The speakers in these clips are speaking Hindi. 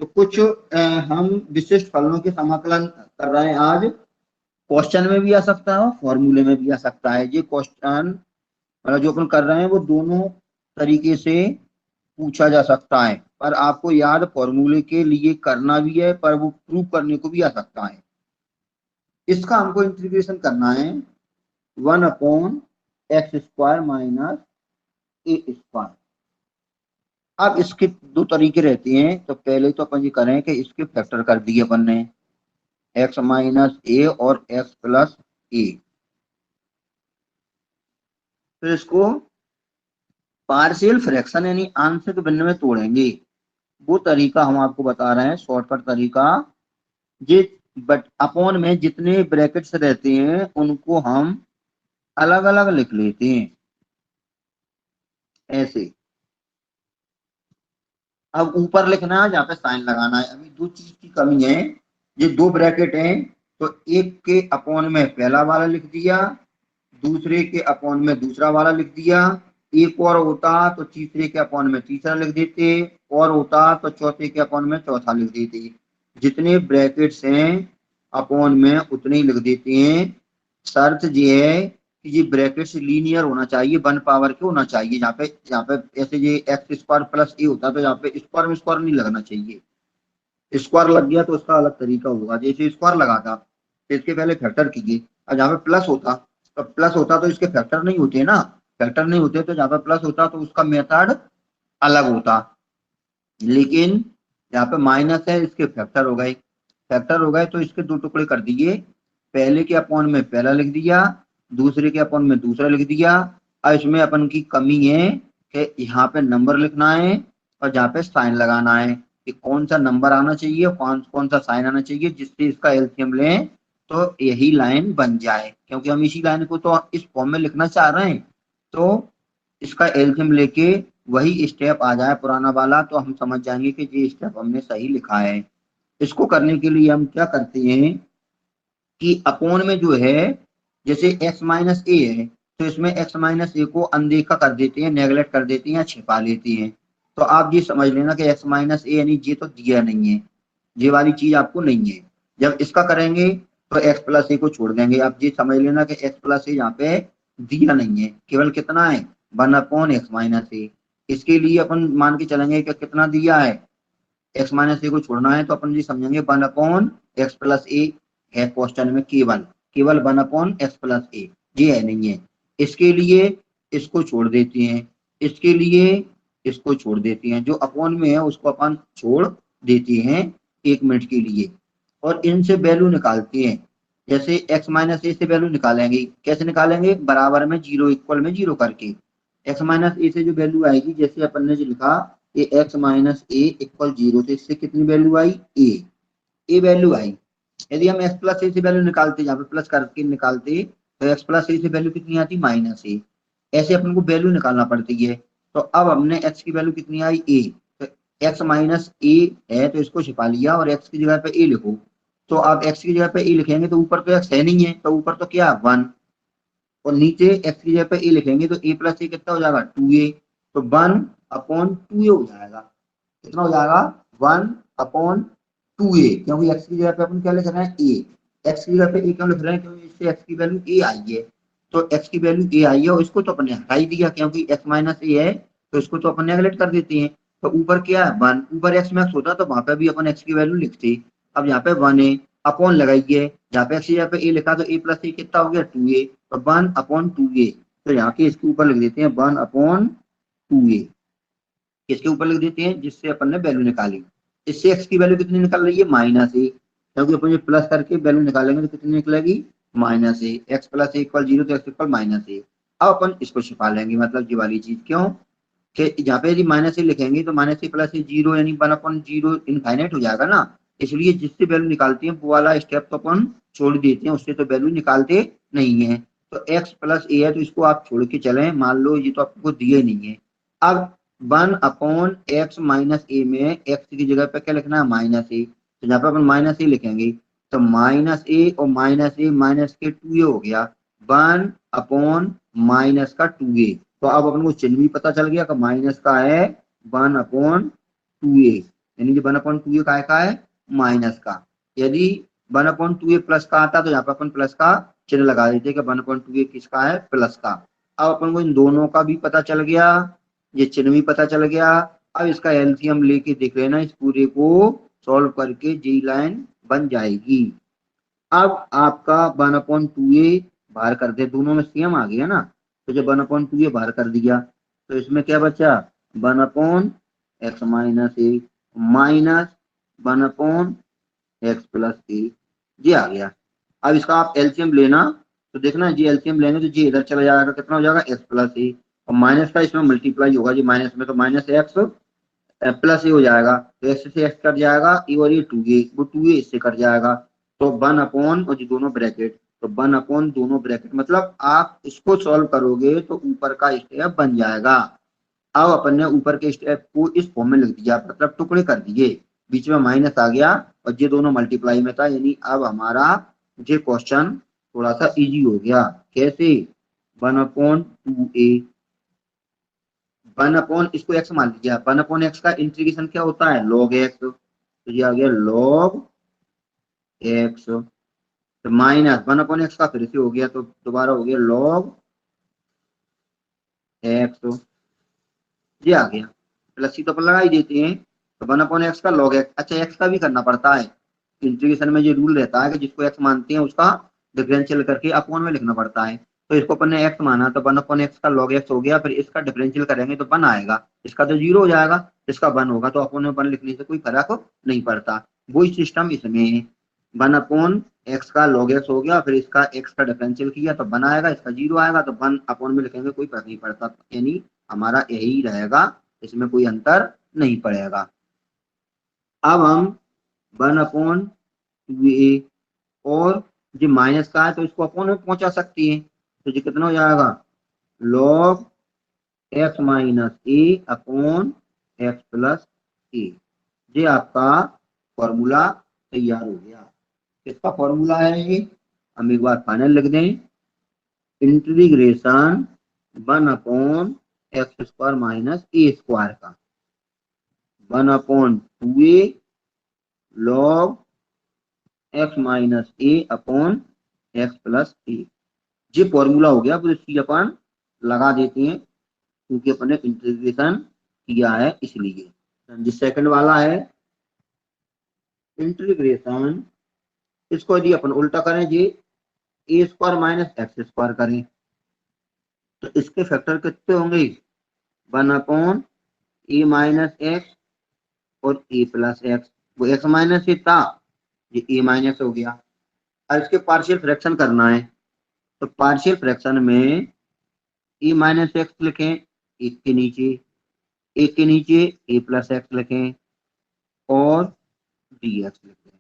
तो कुछ हम विशिष्ट फलनों के समाकलन कर रहे हैं आज। क्वेश्चन में भी आ सकता है, फॉर्मूले में भी आ सकता है। ये क्वेश्चन मतलब जो अपन कर रहे हैं वो दोनों तरीके से पूछा जा सकता है, पर आपको याद फॉर्मूले के लिए करना भी है, पर वो प्रूव करने को भी आ सकता है। इसका हमको इंटीग्रेशन करना है 1/x² माइनस a²। अब इसके दो तरीके रहते हैं। तो पहले तो अपन ये करें कि इसके फैक्टर कर दिए अपन ने, x माइनस ए और x प्लस ए। फिर इसको पार्शियल फ्रैक्शन यानी आंशिक भिन्न में तोड़ेंगे। वो तरीका हम आपको बता रहे हैं, शॉर्टकट तरीका। ये बट अपॉन में जितने ब्रैकेट्स रहते हैं उनको हम अलग अलग लिख लेते हैं ऐसे। अब ऊपर लिखना है, जहाँ पे साइन लगाना है। अभी दो चीज की कमी है। ये दो ब्रैकेट हैं, तो एक के अपॉन में पहला वाला लिख दिया, दूसरे के अपॉन में दूसरा वाला लिख दिया। एक और होता तो तीसरे के अपॉन में तीसरा लिख देते, और होता तो चौथे के अपॉन में चौथा लिख देते। जितने ब्रैकेट्स हैं अपॉन में उतने ही लिख देते हैं। शर्त ये है कि ये ब्रैकेट्स लीनियर होना चाहिए, 1 पावर के होना चाहिए। यहाँ पे ऐसे ये x² प्लस ए होता तो यहाँ पे स्क्वायर में स्क्वायर नहीं लगना चाहिए। स्क्वायर लग गया तो उसका अलग तरीका होगा। जैसे स्क्वायर लगा था तो इसके पहले फैक्टर कीजिए, और जहाँ पे प्लस होता तो इसके फैक्टर नहीं होते ना। फैक्टर नहीं होते तो जहाँ पे प्लस होता तो उसका मेथड अलग होता। लेकिन यहाँ पे माइनस है, इसके फैक्टर हो गए। फैक्टर हो गए तो इसके दो टुकड़े कर दिए। पहले के अपॉन में पहला लिख दिया, दूसरे के अपॉन में दूसरा लिख दिया। और इसमें अपन की कमी है कि यहाँ पे नंबर लिखना है और जहाँ पे साइन लगाना है कि कौन सा नंबर आना चाहिए, कौन कौन सा साइन आना चाहिए, जिससे इसका एलसीएम लें तो यही लाइन बन जाए। क्योंकि हम इसी लाइन को तो इस फॉर्म में लिखना चाह रहे हैं, तो इसका एलसीएम लेके वही स्टेप आ जाए पुराना वाला, तो हम समझ जाएंगे कि ये स्टेप हमने सही लिखा है। इसको करने के लिए हम क्या करते हैं कि अपॉन में जो है, जैसे x माइनस ए है तो इसमें x माइनस ए को अनदेखा कर देते हैं, नेगलेक्ट कर देते हैं या छिपा लेते हैं। तो आप ये समझ लेना कि x माइनस ए यानी ये तो दिया नहीं है, ये वाली चीज आपको नहीं है। जब इसका करेंगे तो x प्लस ए को छोड़ देंगे। आप ये समझ लेना कि x प्लस ए यहाँ पे दिया नहीं है, केवल कितना है 1/x माइनस ए। इसके लिए अपन मान के चलेंगे कि कितना दिया है, x माइनस ए को छोड़ना है तो अपन जी समझेंगे 1/x प्लस ए है क्वेश्चन में, केवल केवल 1/x प्लस ए, ये है नहीं है। इसके लिए इसको छोड़ देते हैं, इसके लिए इसको छोड़ देते हैं। जो अपॉन में है उसको अपन छोड़ देते हैं 1 मिनट के लिए, और इनसे वैल्यू निकालते हैं। जैसे x माइनस ए से वैल्यू निकालेंगे, कैसे निकालेंगे, बराबर में जीरो इक्वल में जीरो करके। x माइनस ए से जो वैल्यू आएगी, जैसे अपन ने जो लिखा ये x माइनस ए इक्वल 0, तो इससे कितनी वैल्यू आई, ए वैल्यू आई। यदि हम x प्लस ए से वैल्यू निकालते, यहाँ पे प्लस करके निकालते, तो x प्लस ए से वैल्यू कितनी आती, माइनस ए। ऐसे अपन को वैल्यू निकालना पड़ती है। तो अब हमने x की वैल्यू कितनी आई, ए। तो x माइनस ए है तो इसको छिपा लिया और x की जगह पे ए लिखो। तो आप x की जगह पे ए लिखेंगे तो ऊपर तो x है नहीं है, तो ऊपर तो क्या 1, और नीचे x की जगह पे ए लिखेंगे तो a प्लस ए कितना हो जाएगा 2a। तो 1/2a हो जाएगा। कितना हो जाएगा 1/2a, क्योंकि x की जगह पे अपन क्या लिख रहे हैं, a। x की जगह पे a क्यों लिख रहे हैं, क्योंकि इससे x की वैल्यू a आई है। तो x की वैल्यू a आई है और इसको तो अपन ने हटा ही दिया, क्योंकि x माइनस ए है तो इसको तो अपन नेगलेक्ट कर देते हैं। तो ऊपर क्या है 1, ऊपर x मैक्स होता तो वहां पे भी अपन x की वैल्यू लिखते। अब यहाँ पे 1 है, अपॉन लगाइए, जहाँ पे x की जगह पे a लिखा तो a प्लस ए कितना हो गया 2a, तो 1/2a। तो यहाँ के इसके ऊपर लिख देते हैं 1/2a, किसके ऊपर लिख देते हैं, जिससे अपन ने वैल्यू निकाली। इससे x की वैल्यू कितनी निकल रही है, माइनस ए, क्योंकि अपन ये प्लस करके वैल्यू निकालेंगे तो कितनी निकलेगी, माइनस ए। x प्लस ए इक्वल 0 तो x इक्वल माइनस ए। अब अपन इसको छिपा लेंगे, मतलब ये वाली चीज। क्यों कि यहाँ पे यदि माइनस ए लिखेंगे तो माइनस ए प्लस ए 0 यानी 1/0 इनफाइनाइट हो जाएगा ना। इसलिए जिससे वैल्यू निकालते हैं वो वाला स्टेप तो अपन छोड़ देते हैं, उससे तो वैल्यू निकालते नहीं है। तो x प्लस ए है तो इसको आप छोड़ के चलें, मान लो ये तो आपको दिए नहीं है। अब 1/x माइनस ए में x की जगह पे क्या लिखना है, माइनस ए। तो जहाँ पे अपन माइनस ए लिखेंगे तो माइनस ए और माइनस ए माइनस के 2a हो गया, 1/माइनस का 2a। तो अब अपन को चिन्ह भी पता चल गया कि माइनस का है 1/2a, यानी जो 1/2 का है माइनस का। यदि 1/2 प्लस का आता तो यहाँ पे अपन प्लस का चिन्ह लगा देते कि 1/2 किसका है, प्लस का। अब अपन को इन दोनों का भी पता चल गया, ये चिन्ह भी पता चल गया। अब इसका एलसीएम लेके देख लेना, इस पूरे को सॉल्व करके जी लाइन बन जाएगी। अब आपका 1/2 बाहर कर दे, दोनों में सेम आ गया ना, तो जब 1/2 बाहर कर दिया तो इसमें क्या बचा, 1/x माइनस ए माइनस 1/x प्लस ए, ये आ गया। अब इसका आप एलसीएम लेना, तो देखना जी एलसीएम लेंगे तो जी इधर चला जाएगा, कितना हो जाएगा एक्स प्लस ए, और माइनस का इसमें मल्टीप्लाई होगा जी, माइनस में तो माइनस एक्स प्लस ए हो जाएगा, तो एक्स से एक्स कट जाएगा, ए और ये 2a, वो 2a इससे कट जाएगा, तो 1 और जी दोनों ब्रैकेट, तो 1 दोनों ब्रैकेट, मतलब आप इसको सॉल्व करोगे तो ऊपर का स्टेप बन जाएगा। अब अपन ने ऊपर के स्टेप को इस फॉर्म में लिख दिया, मतलब टुकड़े कर दिए, बीच में माइनस आ गया और ये दोनों मल्टीप्लाई में था, यानी अब हमारा ये क्वेश्चन थोड़ा सा इजी हो गया। कैसे, 1/2a, 1 इसको x मान लीजिए, 1/x का इंटीग्रेशन क्या होता है, log x, तो ये आ गया log x, तो माइनस 1/x का फिर से हो गया, तो दोबारा हो गया log x, ये आ गया, प्लस सी तो अपन लगा ही देते हैं, तो 1/x का log x। अच्छा x का भी करना पड़ता है, इंटीग्रेशन में ये रूल रहता है कि जिसको x मानते हैं उसका डिफरेंशियल करके अपॉन में लिखना पड़ता है, तो इसको अपन ने x माना तो 1/x का log x हो गया, फिर इसका डिफरेंशियल करेंगे तो 1 आएगा, इसका तो 0 हो जाएगा, इसका 1 होगा, तो अपॉन में 1 लिखने से कोई फर्क नहीं पड़ता। वही सिस्टम इसमें है, 1/x का log x हो गया, फिर इसका x का डिफरेंशियल किया तो 1 आएगा, इसका 0 आएगा, तो 1 अपॉन में लिखेंगे कोई फर्क नहीं पड़ता, यानी हमारा यही रहेगा, इसमें कोई अंतर नहीं पड़ेगा। अब हम 1/2a, और जो माइनस का है तो इसको अपॉन में पहुंचा सकती है, तो ये कितना हो जाएगा, log x माइनस ए अपॉन x प्लस ए, ये आपका फॉर्मूला तैयार हो गया। इसका फॉर्मूला है ये, हम एक बार फाइनल लिख दें, integration 1/x² minus a square का 1/2a log x माइनस ए अपॉन x प्लस ए, ये फॉर्मूला हो गया, फिर इसकी अपन लगा देते हैं क्योंकि अपन ने इंटीग्रेशन किया है इसलिए। जो सेकंड वाला है इंटीग्रेशन, इसको यदि अपन उल्टा करें जी, a² माइनस x² करें तो इसके फैक्टर कितने होंगे, 1/a माइनस एक्स और a प्लस एक्स, वो x माइनस ही था, ये a माइनस हो गया। अब इसके पार्शियल फ्रैक्शन करना है, तो पार्शियल फ्रैक्शन में a माइनस एक्स लिखें, एक के नीचे a प्लस एक्स लिखें और dx लिखें।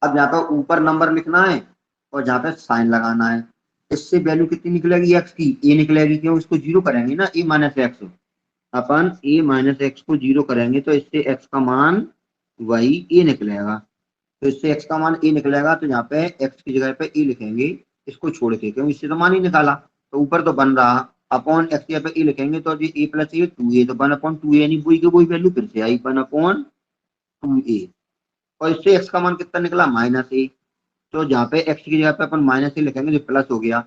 अब यहाँ पे ऊपर नंबर लिखना है और जहाँ पे साइन लगाना है, इससे वैल्यू कितनी निकलेगी x की, a निकलेगी, क्यों, इसको 0 करेंगे ना, a minus x, upon a minus x को 0 करेंगे तो इससे x का मान वही a निकलेगा, तो इससे x का मान a निकलेगा, तो यहाँ पे x की जगह पे a लिखेंगे, इसको छोड़ के, क्योंकि इससे तो मान ही निकाला, तो ऊपर तो बन रहा, अपॉन x की जगह पे a लिखेंगे तो जी a प्लस ए 2a, तो 1/2a, यानी वही की वही वैल्यू फिर से आई 1/2a, और इससे x का मान कितना निकला, माइनस ए, तो जहाँ पे x की जगह पे अपन माइनस ए लिखेंगे जो प्लस हो गया,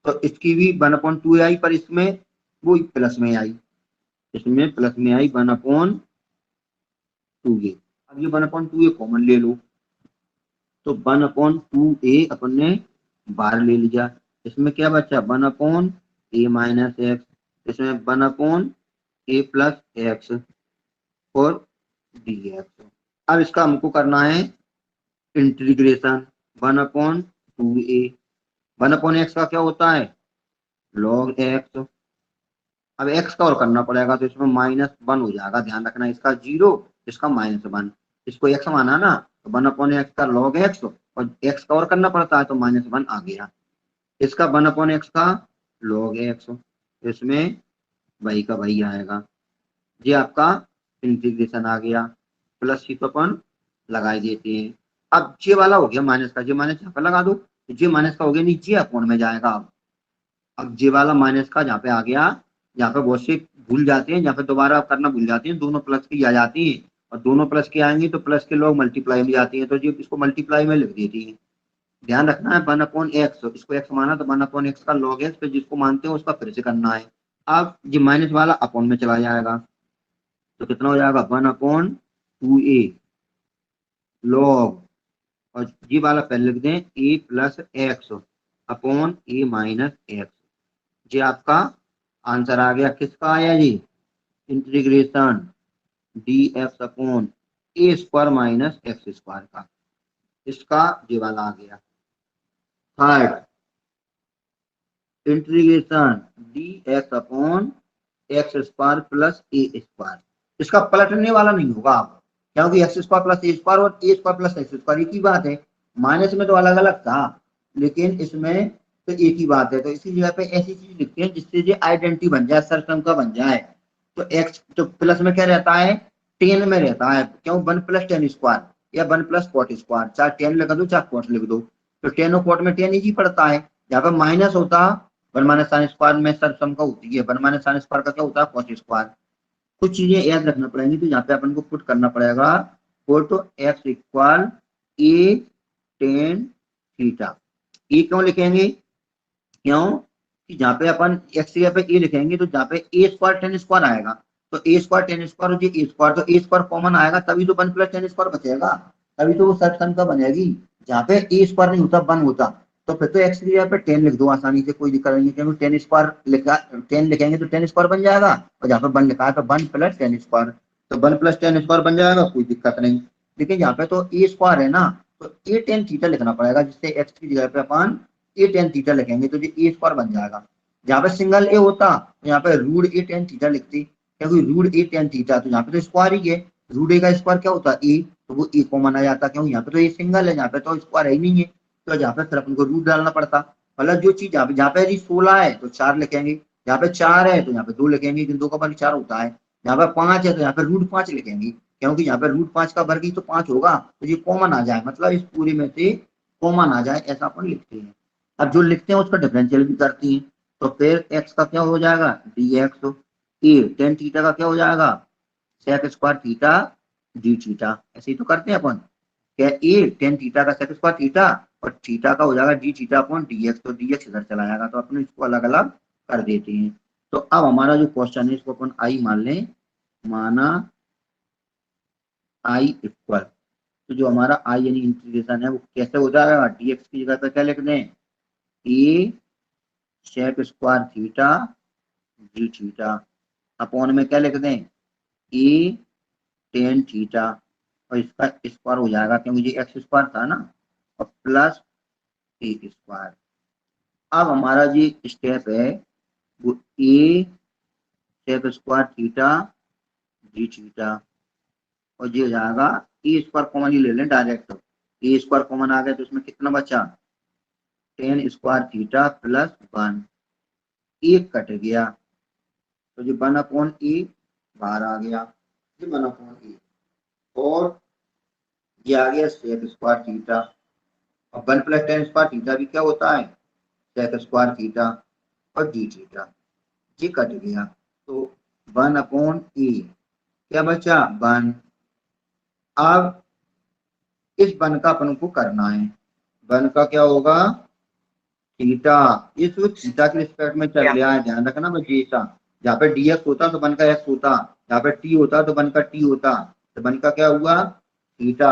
तो इसकी भी 1/2 आई, पर इसमें वो प्लस में आई, इसमें प्लस में आई 1/2a। अब ये 1/2a कॉमन ले लो, तो 1/2a अपन ने बाहर ले लिया, इसमें क्या बचा 1/a माइनस एक्स, इसमें 1/a प्लस एक्स और dx। अब इसका हमको करना है इंटीग्रेशन 1/2a, 1/x का क्या होता है, log x। अब x का और करना पड़ेगा, तो इसमें -1 हो जाएगा, ध्यान रखना, इसका 0, इसका -1, इसको x माना ना, तो 1/x का log x, और x का और करना पड़ता है तो -1 आ गया, इसका 1/x का log x, इसमें वही का वही आएगा, ये आपका इंटीग्रेशन आ गया, प्लस ही तो अपन लगाई देते हैं। अब जे वाला हो गया माइनस का, जे माइनस यहाँ पे लगा दो, जे माइनस का हो गया, नीचे अपॉन में जाएगा। अब जे वाला माइनस का जहाँ पे आ गया, जहाँ पे बहुत से भूल जाते हैं, जहाँ पे दोबारा करना भूल जाते हैं, दोनों प्लस की आ जाती हैं, और दोनों प्लस के आएंगे तो प्लस के लोग मल्टीप्लाई में जाती है, तो जी इसको मल्टीप्लाई में लिख देती है। ध्यान रखना है 1/x, इसको x माना तो 1/x का log x, फिर जिसको मानते हैं उसका फिर से करना है। अब जी माइनस वाला अपॉन में चला जाएगा, तो कितना हो जाएगा 1/2a log, और जी वाला पहले लिख दें a plus x upon a minus x. जी आपका आंसर आ गया, किसका आया जी, integration dx upon a square minus x square का, इसका जी वाला आ गया। Third, integration dx upon x square plus a square, इसका पलटने वाला नहीं होगा आप, क्योंकि x square plus a square और a square plus x square एक ही बात है। माइनस में तो अलग अलग था, लेकिन इसमें तो एक ही बात है। तो इसी जगह पे ऐसी चीज लिखते हैं जिससे जो आइडेंटिटी बन जाए, सरसम का बन जाए। तो एक्स तो प्लस में क्या रहता है, 10 में रहता है, क्यों 1 + 10 स्क्वायर या 1 + कॉट स्क्वायर, चाहे 10 लिख दो चाहे कॉट लिख दो, तो 10 और कॉट में 10 ही पड़ता है। यहाँ पर माइनस होता 1 - sin स्क्वायर में सरसम का होती है, 1 - sin स्क्वायर का क्या होता है, कॉस स्क्वायर। कुछ चीजें याद रखना पड़ेंगी, तो यहाँ पे अपन को पुट करना पड़ेगा put x equal a tan theta. ये क्यों लिखेंगे, क्यों कि जहाँ पे अपन x की जगह पे a लिखेंगे तो जहाँ पे a स्क्वायर tan स्क्वायर आएगा, तो a स्क्वायर tan स्क्वायर हो a स्क्वायर, तो a स्क्वायर कॉमन आएगा, तभी तो 1 + tan स्क्वायर बचेगा, तभी तो वो सरसम का बनेगी। जहाँ पे a स्क्वायर नहीं होता 1 होता, तो फिर तो x की जगह पे 10 लिख दो आसानी से, कोई दिक्कत नहीं है, क्योंकि 10 स्क्वायर लिखा 10 लिखेंगे तो 10 स्क्वायर बन जाएगा, और जहाँ पे 1 लिखा है तो 1 + 10 स्क्वायर, तो 1 + 10 स्क्वायर बन जाएगा, कोई दिक्कत नहीं। लेकिन यहाँ पे तो a स्क्वायर है ना, तो a tan थीटा लिखना पड़ेगा, जिससे x की जगह पे अपन a tan थीटा लिखेंगे तो ये a स्क्वायर बन जाएगा। जहाँ पे सिंगल a होता तो यहाँ पे √a tan थीटा लिखते, क्योंकि √a tan थीटा, तो यहाँ पे तो स्क्वायर ही है, √a का स्क्वायर क्या होता है a, तो वो a कॉमन आ जाता, क्योंकि यहाँ पे तो ये सिंगल है, यहाँ पे तो स्क्वायर है ही नहीं है, तो यहाँ पे फिर अपन को रूट डालना पड़ता। मतलब जो चीज जहाँ पे यदि 16 है तो 4 लिखेंगे, यहाँ पे 4 है तो यहाँ पे 2 लिखेंगे, लेकिन 2 का वर्ग 4 होता है। यहाँ पे 5 है तो यहाँ पे √5 लिखेंगे, क्योंकि यहाँ पे √5 का वर्ग ही तो 5 होगा, तो ये कॉमन आ जाए, मतलब इस पूरे में से कॉमन आ जाए, ऐसा अपन लिखते हैं। अब जो लिखते हैं उसका डिफरेंशियल भी करते हैं, तो फिर x का क्या हो जाएगा dx, ए tan थीटा का क्या हो जाएगा sec square theta d theta, ऐसे ही तो करते हैं अपन, क्या a tan थीटा का sec स्क्वायर थीटा और थीटा का हो जाएगा d थीटा अपॉन dx, तो dx इधर चला जाएगा, तो अपन इसको अलग अलग कर देते हैं। तो अब हमारा जो क्वेश्चन है इसको अपन आई मान लें, माना i इक्वल, तो जो हमारा i यानी इंटीग्रेशन है वो कैसे हो जाएगा, dx की जगह पे क्या लिख दें a sec square theta d theta, upon में क्या लिख दें a tan थीटा, और इसका स्क्वायर हो जाएगा, क्योंकि ये एक्स स्क्वायर था ना, और प्लस ए स्क्वायर। अब हमारा जी स्टेप है वो a sec square theta d theta, और ये हो जाएगा ए स्क्वायर कॉमन ही ले लें डायरेक्ट, तो ए स्क्वायर कॉमन आ गया तो इसमें कितना बचा tan स्क्वायर थीटा प्लस 1, एक कट गया, तो जो 1/e बाहर आ गया, ये 1/e, और ये आ गया sec स्क्वायर थीटा, और 1 + tan स्क्वायर थीटा भी क्या होता है sec स्क्वायर थीटा और d थीटा, ये कट गया, तो 1/e क्या बचा 1। अब इस 1 का अपन को करना है, 1 का क्या होगा थीटा, इस थीटा के रिस्पेक्ट में चल रहा है, ध्यान रखना बस जैसा, जहाँ पे dx होता तो 1 का x होता, जहाँ पे t होता तो 1 का t होता, तो 1 का क्या हुआ थीटा।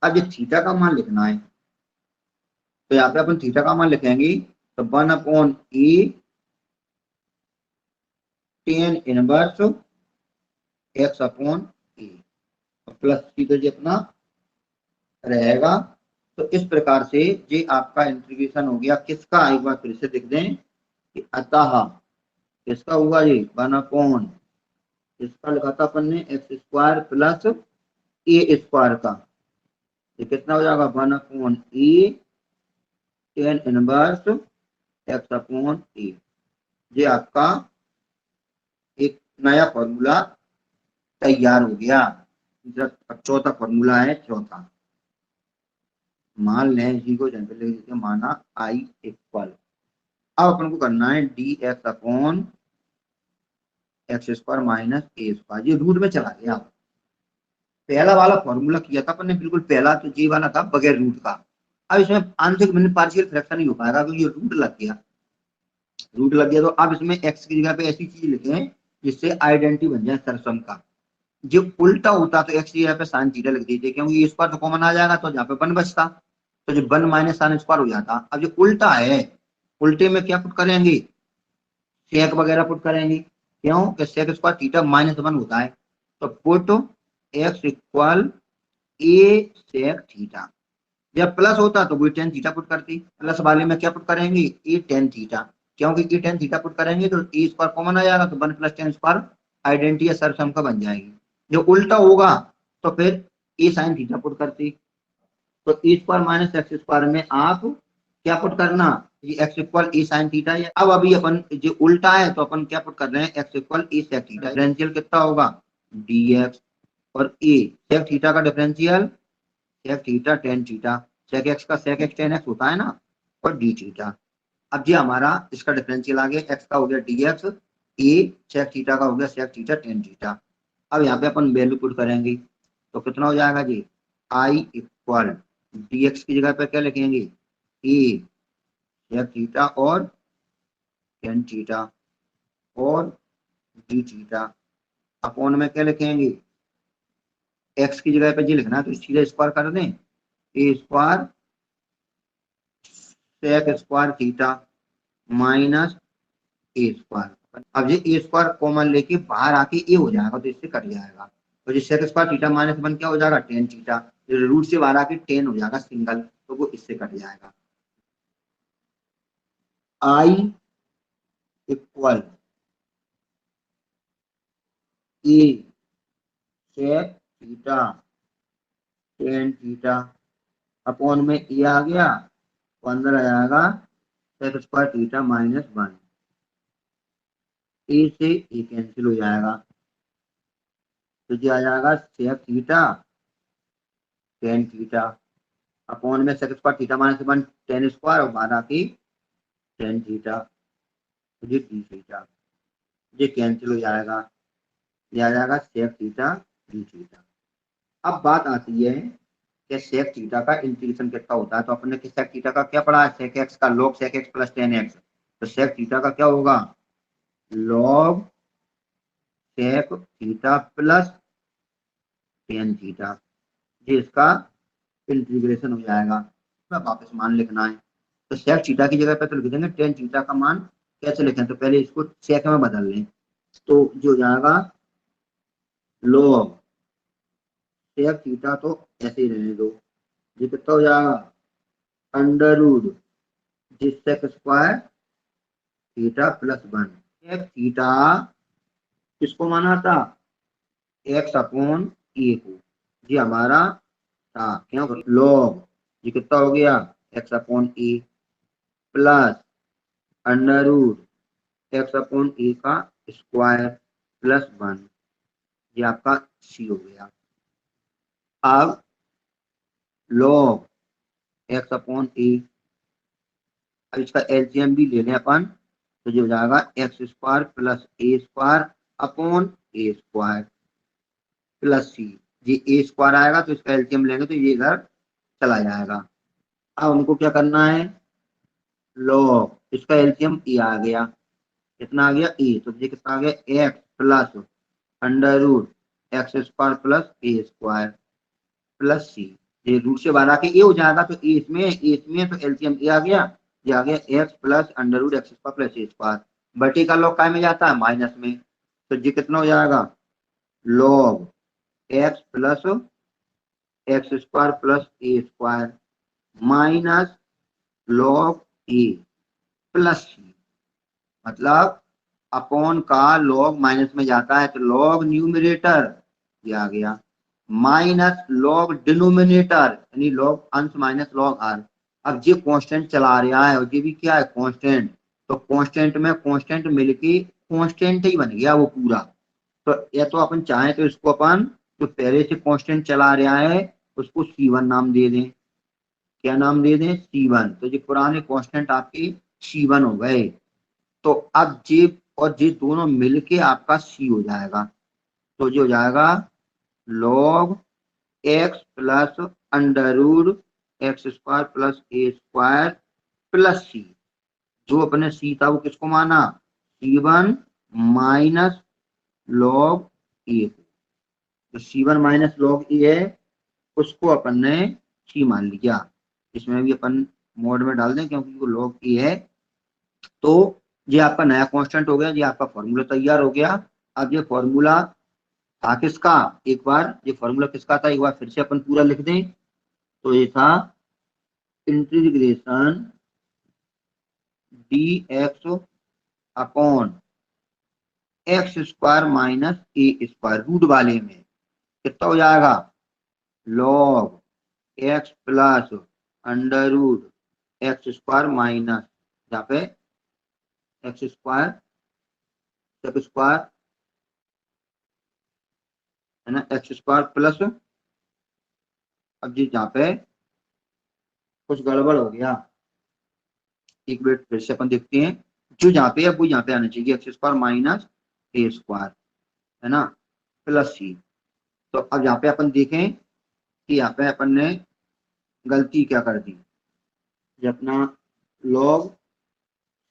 अब ये थीटा का मान लिखना है, तो यहाँ पे अपन थीटा का मान लिखेंगे, तो 1/e tan inverse x/e, plus की तो ये अपना रहेगा। तो इस प्रकार से ये आपका इंटीग्रेशन हो गया, किसका एक बार फिर से लिख दें कि अतः किसका हुआ ये 1/, इसका लिखा था अपन ने x square plus a square का, ये कितना हो जाएगा 1/e tan इनवर्स x/e। ये आपका एक नया फॉर्मूला तैयार हो गया। चौथा फॉर्मूला है, चौथा मान लें इसी को जनरल लिख देते हैं, माना i इक्वल, अब अपन को करना है dx/x square minus a square, ये रूट में चला गया, पहला वाला फॉर्मूला किया था अपन ने, बिल्कुल पहला तो जी वाला था बगैर रूट का। अब इसमें आंशिक भिन्न पार्शियल फ्रैक्शन नहीं हो पाएगा क्योंकि रूट लग गया, रूट लग गया। तो अब इसमें एक्स की जगह पे ऐसी चीज लिखें जिससे आइडेंटिटी बन जाए सरसम का। जो उल्टा होता तो एक्स की जगह पे साइन थीटा लिख दीजिए, क्योंकि ये स्क्वायर तो कॉमन आ जाएगा तो जहाँ पे वन बचता, तो जो वन माइनस साइन स्क्वायर हो जाता। अब जो उल्टा है, उल्टे में क्या पुट करेंगे, सेक वगैरह पुट करेंगे, क्यों कि sec square theta minus one होता है। तो put x equal a sec theta. जब प्लस होता तो वो टेन थीटा पुट करती, प्लस वाले में क्या पुट करेंगे, ए टेन थीटा, क्योंकि ए टेन थीटा पुट करेंगे तो ए स्क्वायर कॉमन आ जाएगा, तो one plus tan square identity या सरसम का बन जाएगी। जो उल्टा होगा तो फिर ए साइन थीटा पुट करती। तो ए स्क्वायर माइनस एक्स स्क्वायर में आप क्या पुट करना, ये एक्स इक्वल ए साइन थीटा है। अब अभी अपन जो उल्टा है तो अपन क्या पुट कर रहे हैं, x equal a sec theta. Differential कितना होगा, dx, और ए सेक थीटा का differential sec theta tan theta, sec x का सेक एक्स टेन एक्स होता है ना, और डी थीटा। अब ये हमारा इसका डिफरेंशियल आ गया, एक्स का हो गया dx, ए सेक थीटा का हो गया सेक थीटा टेन थीटा। अब यहाँ पे अपन वैल्यू पुट करेंगे तो कितना हो जाएगा जी, आई इक्वल dx की जगह पे क्या लिखेंगे, ए सेक थीटा और टेन थीटा और डी थीटा, अपॉन में क्या लिखेंगे, एक्स की जगह पे जी लिखना है तो सीधे स्क्वायर कर दें, a square sec square theta minus a square. अब ये ए स्क्वायर कॉमन लेके बाहर आके ए हो जाएगा तो इससे कट जाएगा। तो जो sec square theta minus one क्या हो जाएगा, टेन थीटा, जो रूट से बाहर आके टेन हो जाएगा सिंगल, तो वो इससे कट जाएगा। I equal a sec theta tan theta, upon में ए आ गया तो अंदर आ जाएगा sec square theta minus one, a से ए कैंसिल हो जाएगा, तो ये आ जाएगा sec theta tan theta, upon में sec square theta minus one tan square और बाहर आके टेन थीटा, तो ये डी थीटा, ये कैंसिल हो जाएगा, ये आ जाएगा सेक थीटा डी थीटा। अब बात आती है कि सेक थीटा का इंटीग्रेशन कितना होता है। तो अपने सेक थीटा का क्या पढ़ा है, सेक एक्स का log sec x plus tan x, तो सेक थीटा का क्या होगा, log sec theta plus tan theta, ये इसका इंटीग्रेशन हो जाएगा। वापस मान लिखना है तो सेक थीटा की जगह पे तो लिख देंगे टेन थीटा का मान कैसे लिखें, तो पहले इसको सेक में बदल लें, तो जो हो जाएगा लॉग सेक थीटा तो ऐसे ही रहने दो, ये कितना हो जाएगा, अंडर रूट जिस sec square theta plus one. Sec theta किसको माना था, एक्स अपॉन ए को, ये हमारा था, क्यों लॉग ये कितना हो गया, x upon a plus under root x upon a का स्क्वायर प्लस वन, ये आपका सी हो गया। अब लॉग एक्स अपॉन ए, अब इसका एलसीएम भी ले लें अपन, तो जो हो जाएगा x square plus a square upon A square plus c, ये ए स्क्वायर आएगा तो इसका एलसीएम लेंगे तो ये इधर चला जाएगा। अब उनको क्या करना है, लॉग इसका एलसीएम ए आ गया, कितना आ गया ए, तो ये कितना आ गया x plus under root x square plus a square plus c, ये रूट से बाहर आके ए हो जाएगा तो ए इसमें तो एलसीएम ए आ गया, ये आ गया x plus under root x square plus a square, बटे का लॉग काय में जाता है, माइनस में, तो ये कितना हो जाएगा, log x plus x square plus a square minus log a plus c, मतलब अपॉन का लॉग माइनस में जाता है तो लॉग न्यूमरेटर ये आ गया माइनस लॉग डिनोमिनेटर यानी लॉग अंश माइनस लॉग आर। अब ये कांस्टेंट चला रहा है और ये भी क्या है कांस्टेंट, तो कांस्टेंट में कांस्टेंट मिलके कांस्टेंट ही बन गया वो पूरा। तो या तो अपन चाहें तो इसको अपन जो पहले से कांस्टेंट चला रहा है उसको C1 नाम दे दें, क्या नाम दे दें, C1, तो ये पुराने कांस्टेंट आपके C1 हो गए। तो अब जे और जे दोनों मिलके आपका सी हो जाएगा, तो जो हो जाएगा log x plus under root x square plus a square plus c. जो अपने सी था वो किसको माना, C1 माइनस लॉग ए। तो C1 माइनस लॉग ए है, उसको अपन ने सी मान लिया। इसमें भी अपन मोड में डाल दें क्योंकि वो लॉग ए है। तो ये आपका नया कांस्टेंट हो गया, ये आपका फॉर्मूला तैयार हो गया। अब ये फॉर्मूला था किसका, एक बार ये फॉर्मूला किसका था एक बार फिर से अपन पूरा लिख दें। तो ये था integration d x upon x square minus a square, root वाले में कितना हो जाएगा, log x plus under root x square minus, यहाँ पे एक्स स्क्वायर है ना, एक्स स्क्वायर प्लस, अब जी यहाँ पे कुछ गड़बड़ हो गया, एक मिनट फिर से अपन देखते हैं। जो यहाँ पे है वो यहाँ पे आना चाहिए, x square minus a square है ना प्लस सी। तो अब यहाँ पे अपन देखें कि यहाँ पे अपन ने गलती क्या कर दी। ये अपना log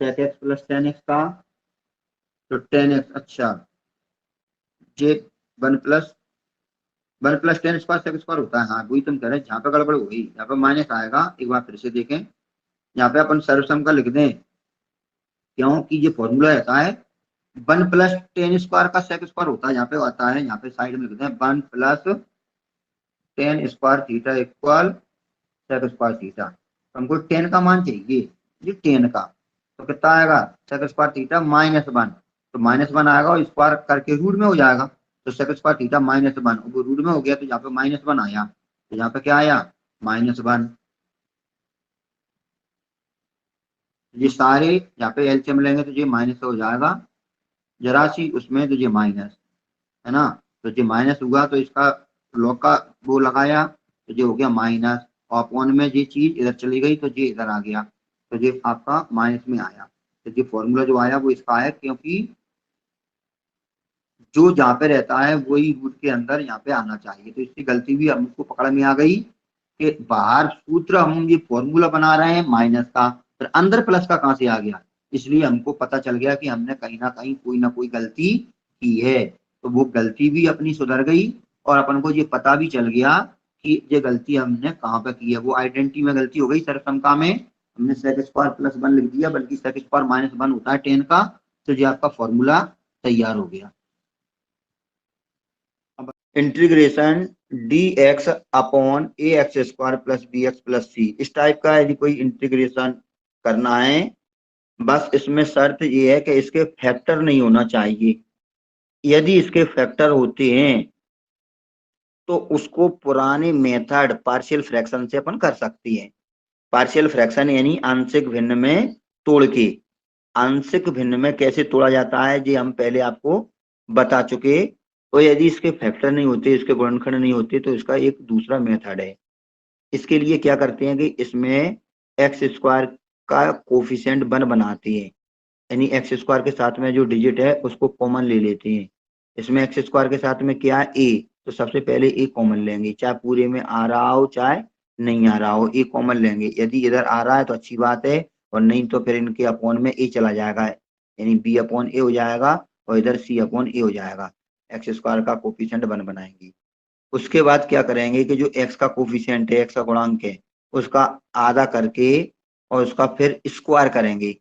sec x plus tan x का, तो टेन एक्स, अच्छा जे one plus tan square sec square होता है, हाँ वही तुम कह रहे हैं, जहाँ पे गड़बड़ हो गई यहाँ पे माइनस आएगा। एक बार फिर से देखें, यहाँ पे अपन सर्वसम का लिख दें क्योंकि ये फॉर्मूला रहता है वन प्लस टेन स्क्वायर का सेक स्क्वायर होता है, यहाँ पे आता है, यहाँ पे साइड में लिखते हैं one plus tan square theta equal sec square theta. तो हमको टेन का मान चाहिए, ये टेन का, तो कितना आएगा sec square theta minus one, तो माइनस वन आएगा और स्क्वायर करके रूट में हो जाएगा, तो sec square theta minus one, वो रूट में हो गया तो यहाँ पे माइनस वन आया, तो यहाँ पे क्या आया माइनस वन। ये सारे यहाँ पे एलसीएम लेंगे तो ये माइनस हो जाएगा, जरा सी उसमें तो ये माइनस है ना, तो ये माइनस हुआ तो इसका लॉग का वो लगाया तो ये हो गया माइनस, और अपॉन में ये चीज इधर चली गई तो ये इधर आ गया, तो ये आपका माइनस में आया। तो ये फॉर्मूला जो आया वो इसका है क्योंकि जो जहाँ पे रहता है वही रूट के अंदर यहाँ पे आना चाहिए। तो इसकी गलती भी हमको पकड़ में आ गई कि बाहर सूत्र हम ये फॉर्मूला बना रहे हैं माइनस का, फिर अंदर प्लस का कहाँ से आ गया, इसलिए हमको पता चल गया कि हमने कहीं ना कोई गलती की है। तो वो गलती भी अपनी सुधर गई और अपन को ये पता भी चल गया कि ये गलती हमने कहाँ पे की है। वो आइडेंटिटी में गलती हो गई, सर्वसमता में हमने सेक स्क्वायर प्लस वन लिख दिया, बल्कि सेक स्क्वायर माइनस वन होता है टेन का। तो ये आपका फॉर्मूला तैयार हो गया। Integration d x upon a x square plus b x plus c, इस टाइप का यदि कोई इंटीग्रेशन करना है, बस इसमें शर्त ये है कि इसके फैक्टर नहीं होना चाहिए। यदि इसके फैक्टर होते हैं तो उसको पुराने मेथड पार्शियल फ्रैक्शन से अपन कर सकते हैं। पार्शियल फ्रैक्शन यानी आंशिक भिन्न में तोड़ के, आंशिक भिन्न में कैसे तोड़ा जाता है ये हम पहले आपको बता चुके। और यदि इसके फैक्टर नहीं होते, इसके गुणनखंड नहीं होते, तो इसका एक दूसरा मेथड है। इसके लिए क्या करते हैं कि इसमें एक्स स्क्वायर का कोफिशिएंट वन बनाते हैं, यानी एक्स स्क्वायर के साथ में जो डिजिट है उसको कॉमन ले लेते हैं। इसमें एक्स स्क्वायर के साथ में क्या है ए, तो सबसे पहले ए कॉमन लेंगे, चाहे पूरे में आ रहा हो चाहे नहीं आ रहा हो, ए कॉमन लेंगे। यदि इधर आ रहा है तो अच्छी बात है, और नहीं तो फिर इनके अपॉन में ए चला जाएगा, यानी बी अपॉन ए हो जाएगा और इधर सी अपॉन ए हो जाएगा। एक्स स्क्वायर का कोफिशिएंट वन बनाएंगे। उसके बाद क्या करेंगे कि जो एक्स का कोफिशिएंट है, एक्स का गुणांक है, उसका आधा करके और उसका फिर स्क्वायर करेंगे,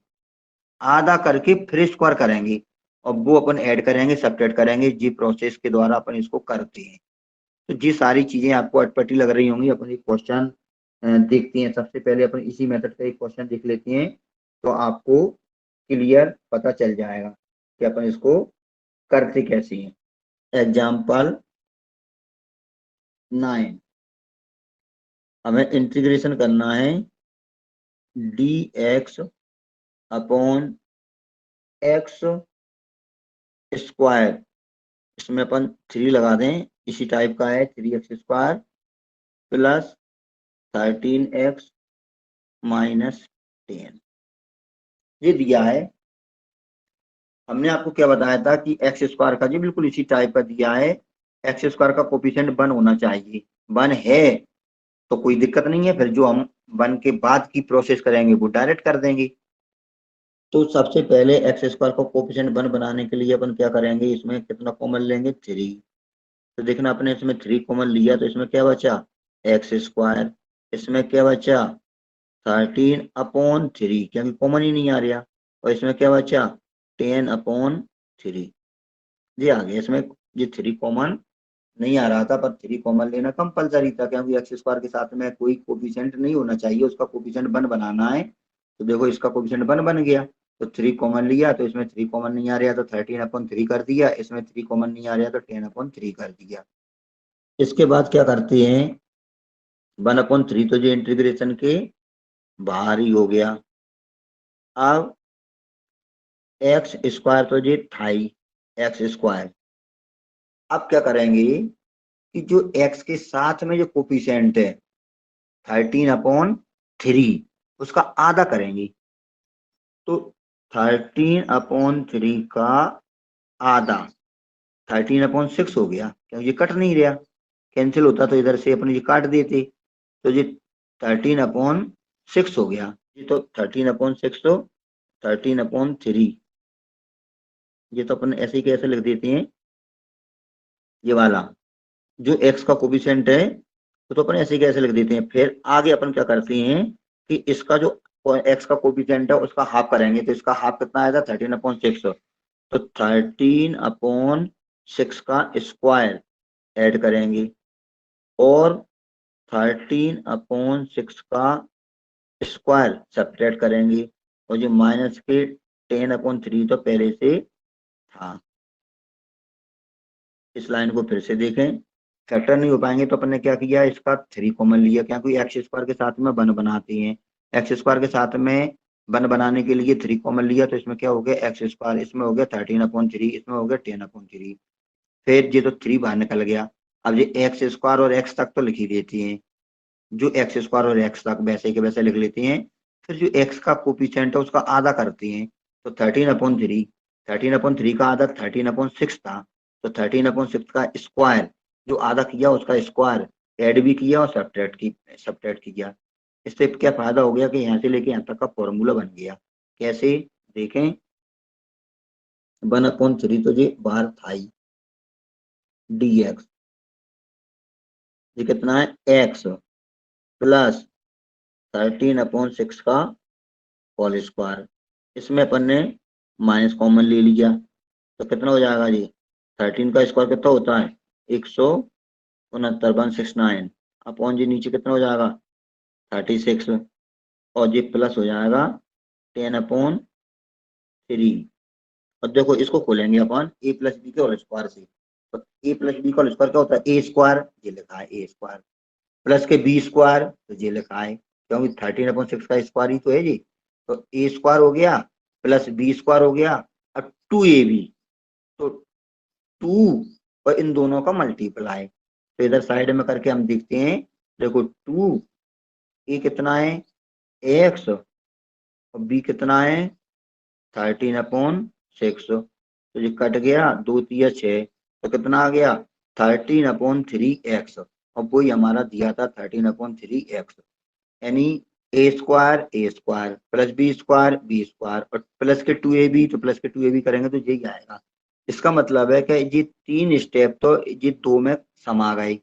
आधा करके फिर स्क्वायर करेंगे और वो अपन ऐड करेंगे, सब्ट्रैक्ट करेंगे। जी प्रोसेस के द्वारा अपन इसको करते हैं। तो जी सारी चीजें आपको अटपटी लग रही होंगी। अपन एक क्वेश्चन देखते हैं, सबसे पहले अपन इसी मेथड का एक क्वेश्चन देख लेते हैं, तो आपको क्लियर पता चल जाएगा कि अपन इसको करते कैसे हैं। एग्जाम्पल 9, हमें इंटीग्रेशन करना है D x upon x square, इसमें अपन 3 लगा दें, इसी टाइप का है, 3x square plus 13x minus 10, ये दिया है। हमने आपको क्या बताया था कि एक्स स्क्वायर का जी बिल्कुल इसी टाइप का दिया है, एक्स स्क्वायर का कोफिशिएंट 1 होना चाहिए। 1 है तो कोई दिक्कत नहीं है, फिर जो हम 1 के बाद की प्रोसेस करेंगे वो डायरेक्ट कर देंगे। तो सबसे पहले एक्स स्क्वायर का कोफिशिएंट 1 बनाने के लिए अपन क्या करेंगे, इसमें कितना कॉमन लेंगे, 3। तो देखना अपने इसमें 3 कॉमन लिया तो इसमें क्या बचा, एक्स स्क्वायर। इसमें क्या बचा, 13/3, क्योंकि कॉमन ही नहीं आ रहा। और इसमें क्या बचा, 10/3। ये आ गया इसमें। ये 3 कॉमन नहीं आ रहा था, पर 3 कॉमन लेना कंपलसरी था, क्योंकि एक्स स्क्वायर के साथ में कोई कोफिशिएंट नहीं होना चाहिए, उसका कोफिशिएंट 1 बनाना है। तो देखो इसका कोफिशिएंट 1 बन गया, तो 3 कॉमन लिया, तो इसमें 3 कॉमन नहीं आ रहा तो 13/3 कर दिया, इसमें 3 कॉमन नहीं आ रहा तो 10/3 कर दिया। इसके बाद क्या करते हैं, 1/3 तो जो इंटीग्रेशन के बाहर ही हो गया। अब एक्स स्क्वायर तो ये था ही, एक्स स्क्वायर। अब क्या करेंगे कि जो एक्स के साथ में जो कोफिशिएंट है 13/3, उसका आधा करेंगे। तो 13/3 का आधा 13/6 हो गया, क्योंकि ये कट नहीं रहा, कैंसिल होता तो इधर से अपने ये काट देते। तो ये 13/6 हो गया। ये तो 13/6 तो 13/3, ये तो अपन ऐसे ही कैसे लिख देते हैं, ये वाला जो एक्स का कोफिशिएंट है तो अपन ऐसे ही कैसे लिख देते हैं। फिर आगे अपन क्या करते हैं कि इसका जो एक्स का कोफिशिएंट है उसका हाफ करेंगे, तो इसका हाफ कितना आएगा, 13/6। तो 13/6 का स्क्वायर ऐड करेंगे और 13/6 का स्क्वायर सब्ट्रैक्ट करेंगे, और जो माइनस के 10/3 तो पहले से था। इस लाइन को फिर से देखें, फैक्टर नहीं हो पाएंगे तो अपन ने क्या किया, इसका 3 कॉमन लिया, क्योंकि एक्स स्क्वायर के साथ में 1 बनाते हैं। एक्स स्क्वायर के साथ में 1 बनाने के लिए 3 कॉमन लिया, तो इसमें क्या हो गया, एक्स स्क्वायर, इसमें हो गया 13/3, इसमें हो गया 10/3। फिर ये तो 3 बाहर निकल गया। अब ये एक्स स्क्वायर और एक्स तक तो लिख ही देते हैं, जो एक्स स्क्वायर और एक्स तक वैसे के वैसे लिख लेते हैं। फिर जो एक्स का कोफिशिएंट है उसका आधा करते हैं, तो 13/3 का आधा 13/6 था, तो 13/6 का स्क्वायर जो आधा किया उसका स्क्वायर ऐड भी किया और सब्ट्रैक्ट किया। इससे क्या फायदा हो गया कि यहाँ से लेके यहाँ तक का फॉर्मूला बन गया। कैसे, देखें, 1/3 तो ये बाहर था ही, dx, ये कितना है, x प्लस 13/6 का होल स्क्वायर। इसमें अपन ने माइनस कॉमन ले लिया, तो कितना हो जाएगा जी, 13 का स्क्वायर कितना होता है, 169, 169 अपॉन जी नीचे कितना हो जाएगा, 36, और जी प्लस हो जाएगा 10/3। और देखो इसको खोलेंगे अपन ए प्लस बी के होल स्क्वायर से, तो ए प्लस बी का होल स्क्वायर क्या होता है, ए स्क्वायर, ये लिखा है ए स्क्वायर, प्लस के बी स्क्वायर, तो ये लिखा है, क्योंकि 13/6 का स्क्वायर ही तो है जी। तो ए स्क्वायर हो गया प्लस बी स्क्वायर हो गया, अब 2ab, तो 2 और इन दोनों का मल्टीप्लाई, तो इधर साइड में करके हम देखते हैं, देखो 2, ए कितना है, एक्स, और बी कितना है, 13/6, तो ये कट गया, 2 तिया 6, तो कितना आ गया, 13/3x, और वही हमारा दिया था 13/3x, यानी ए स्क्वायर प्लस बी स्क्वायर और प्लस के 2ab, तो प्लस के 2ab करेंगे तो यही आएगा। इसका मतलब है कि ये 3 स्टेप तो ये 2 में समा गए,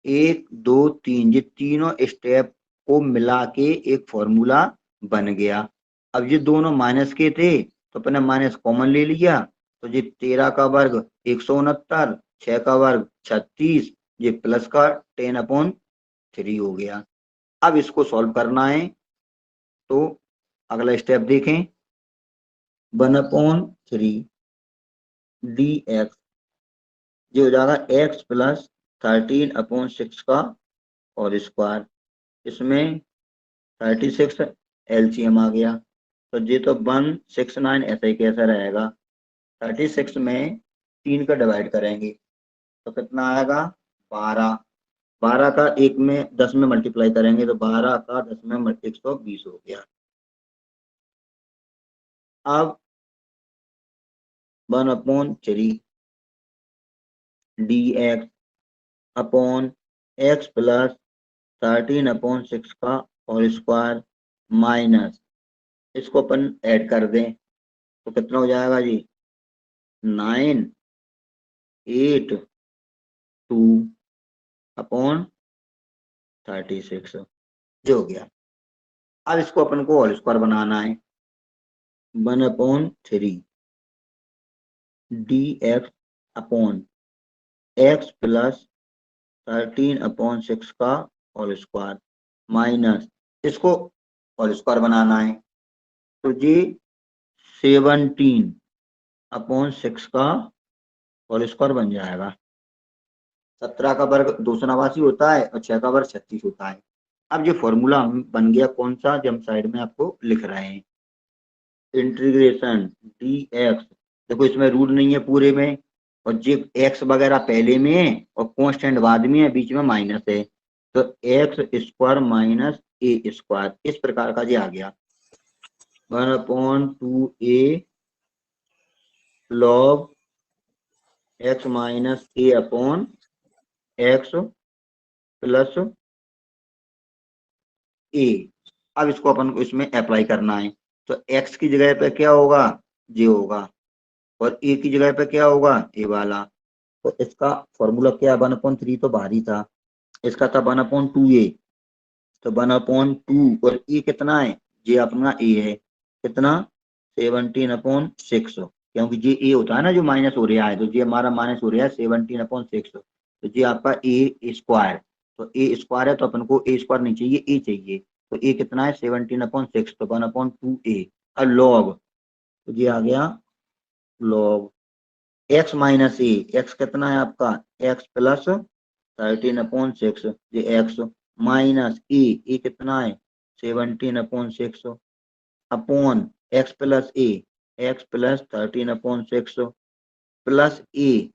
1 2 3, ये तीनों स्टेप को मिला के एक फॉर्मूला बन गया। अब ये दोनों माइनस के थे तो अपने माइनस कॉमन ले लिया, तो ये 13 का वर्ग 169, 6 का वर्ग 36, ये प्लस का 10/3 हो गया। अब इसको सॉल्व करना है, तो अगला स्टेप देखें, 1/3 dx, ये हो जाएगा x प्लस 13/6 का और स्क्वायर, इसमें 36 एलसीएम आ गया, तो ये तो 169 ऐसा ही कैसा रहेगा। 36 में 3 का डिवाइड करेंगे तो कितना आएगा, 12, 12 का 1 में 10 में मल्टीप्लाई करेंगे तो 12 का 10 में 120 हो गया। अब 1/3 D x upon x plus 13/6 का होल स्क्वायर माइनस, इसको अपन ऐड कर दें तो कितना हो जाएगा जी, 982/36 जो हो गया। अब इसको अपन को होल स्क्वायर बनाना है, 1/3 D x upon x plus 13/6 का होल स्क्वायर माइनस, इसको होल स्क्वायर बनाना है तो जी 17/6 का होल स्क्वायर बन जाएगा। 17 का वर्ग 289 होता है और 6 का वर्ग 36 होता है। अब ये फॉर्मूला बन गया कौन सा, जो हम साइड में आपको लिख रहे हैं, इंटीग्रेशन डी एक्स, देखो इसमें रूट नहीं है पूरे में और जे एक्स वगैरह पहले में है और कांस्टेंट बाद में है, बीच में माइनस है, तो x square minus a square, इस प्रकार का ये आ गया 1/2a log एक्स माइनस ए अपॉन एक्स प्लस ए। अब इसको अपन को इसमें अप्लाई करना है तो x की जगह पे क्या होगा, जे होगा, और a की जगह पे क्या होगा, ए वाला। तो इसका फॉर्मूला क्या, 1/3 तो बाहर ही था, इसका था 1/2a, तो 1/2 और ए कितना है, जे अपना ए है, कितना 17/6, क्योंकि जे ए होता है ना जो माइनस हो रहा है, तो जे हमारा माइनस हो रहा है 17/6, तो जे आपका ए स्क्वायर, तो ए स्क्वायर है तो अपन को ए स्क्वायर नहीं चाहिए, ए चाहिए, तो ए कितना है 17/6, तो 1/2a और लॉग, तो ये आ गया लॉग एक्स माइनस ए, एक्स कितना है आपका एक्स प्लस 13/6, ये एक्स माइनस ए कितना है 17/6 अपॉन एक्स प्लस ए, एक्स प्लस 13/6 प्लस ए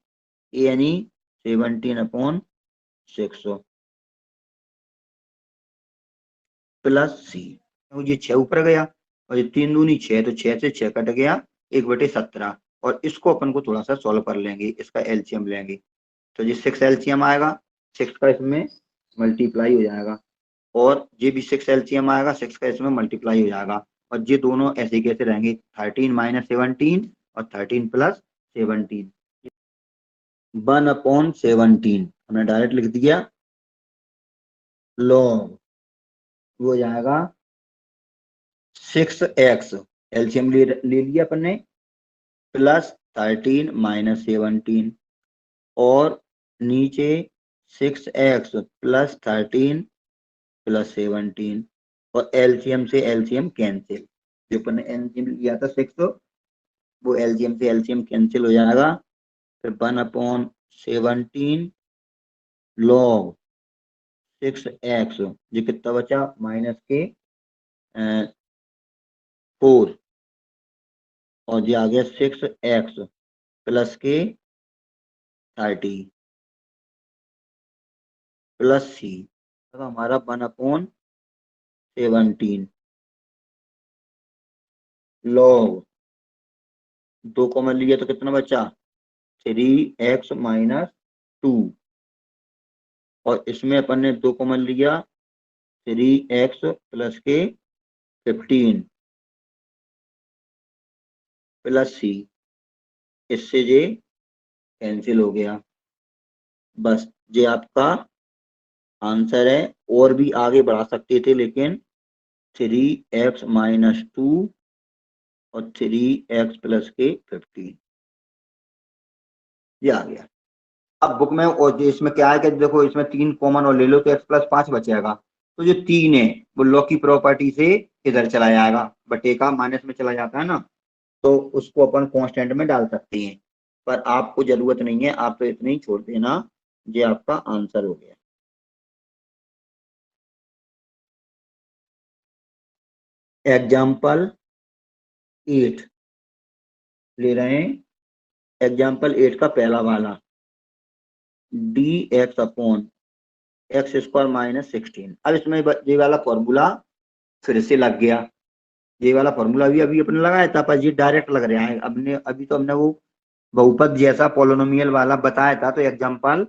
यानी 17/6 प्लस सी, ये 6 ऊपर गया और ये 3 दूनी 6, तो 6 से 6 कट गया 1/17, और इसको अपन को थोड़ा सा सॉल्व कर लेंगे, इसका एलसीएम लेंगे तो ये 6 एलसीएम आएगा, 6 का इसमें मल्टीप्लाई हो जाएगा, और ये भी 6 एलसीएम आएगा, 6 का इसमें मल्टीप्लाई हो जाएगा, और ये दोनों ऐसे कैसे रहेंगे 13 माइनस 17 और 13 प्लस 17, 1/17 हमने डायरेक्ट लिख दिया, लॉग वो जाएगा 6x एलसीएम ले लिया अपन ने, प्लस 13 माइनस 17 और नीचे 6x प्लस 13 प्लस 17, और एलसीएम से एलसीएम कैंसिल, जो अपन ने एलसीएम लिया था 6, वो एलसीएम से एलसीएम कैंसिल हो जाएगा, फिर 1/17 लॉग 6x, जो कितना बचा माइनस के 4, और ये आ गया 6x प्लस के 30 प्लस सी, तो हमारा 1/17 लॉग 2 कॉमन लिया तो कितना बचा 3x माइनस 2, और इसमें अपन ने 2 कॉमन लिया 3x प्लस के 15 प्लस सी, इससे ये कैंसिल हो गया, बस ये आपका आंसर है। और भी आगे बढ़ा सकते थे लेकिन 3x माइनस 2 और 3x प्लस के 15 ये आ गया। अब बुक में और इसमें क्या है कि देखो इसमें 3 कॉमन और ले लो तो x प्लस 5 बचेगा, तो जो 3 है वो लॉग की प्रॉपर्टी से इधर चला जाएगा, बटे का माइनस में चला जाता है ना, तो उसको अपन कांस्टेंट में डाल सकते हैं, पर आपको जरूरत नहीं है, आप तो इतने ही छोड़ देना, ये आपका आंसर हो गया। एग्जाम्पल 8 ले रहे हैं, एग्जाम्पल 8 का पहला वाला, D x upon x square minus 16। अब इसमें ये वाला फॉर्मूला फिर से लग गया, ये वाला फॉर्मूला भी अभी अपने लगाया था पर ये डायरेक्ट लग रहा है, अभी तो हमने वो बहुपद जैसा पोलिनोमियल वाला बताया था, तो एग्जाम्पल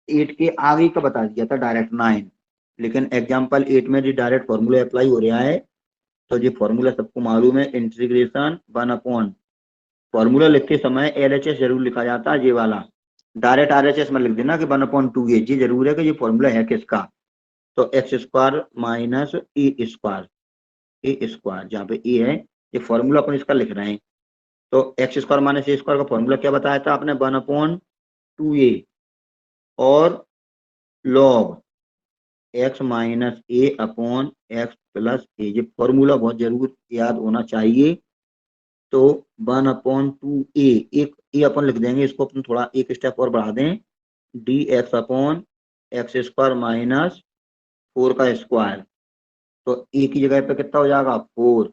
8 के आगे का बता दिया था डायरेक्ट 9, लेकिन एग्जाम्पल 8 में जो डायरेक्ट फॉर्मूला अप्लाई हो रहा है, तो ये फॉर्मूला सबको मालूम है, इंटीग्रेशन 1 फॉर्मूला लिखते समय LHS जरूर लिखा जाता है, ये वाला डायरेक्ट RHS में लिख देना कि 1/2a, ये जरूर है कि ये फॉर्मूला है किसका, तो x square minus a square, जहाँ पे ए है ये फॉर्मूला अपन इसका लिख रहे हैं। तो x square minus a square का फॉर्मूला क्या बताया था आपने, 1/2a और लॉग एक्स माइनस ए अपॉन एक्स प्लस ए, ये फॉर्मूला बहुत जरूर याद होना चाहिए। तो 1/2a, एक ए अपन लिख देंगे, इसको अपन थोड़ा एक स्टेप और बढ़ा दें, D x upon x square minus 4 का स्क्वायर, तो ए की जगह पे कितना हो जाएगा 4,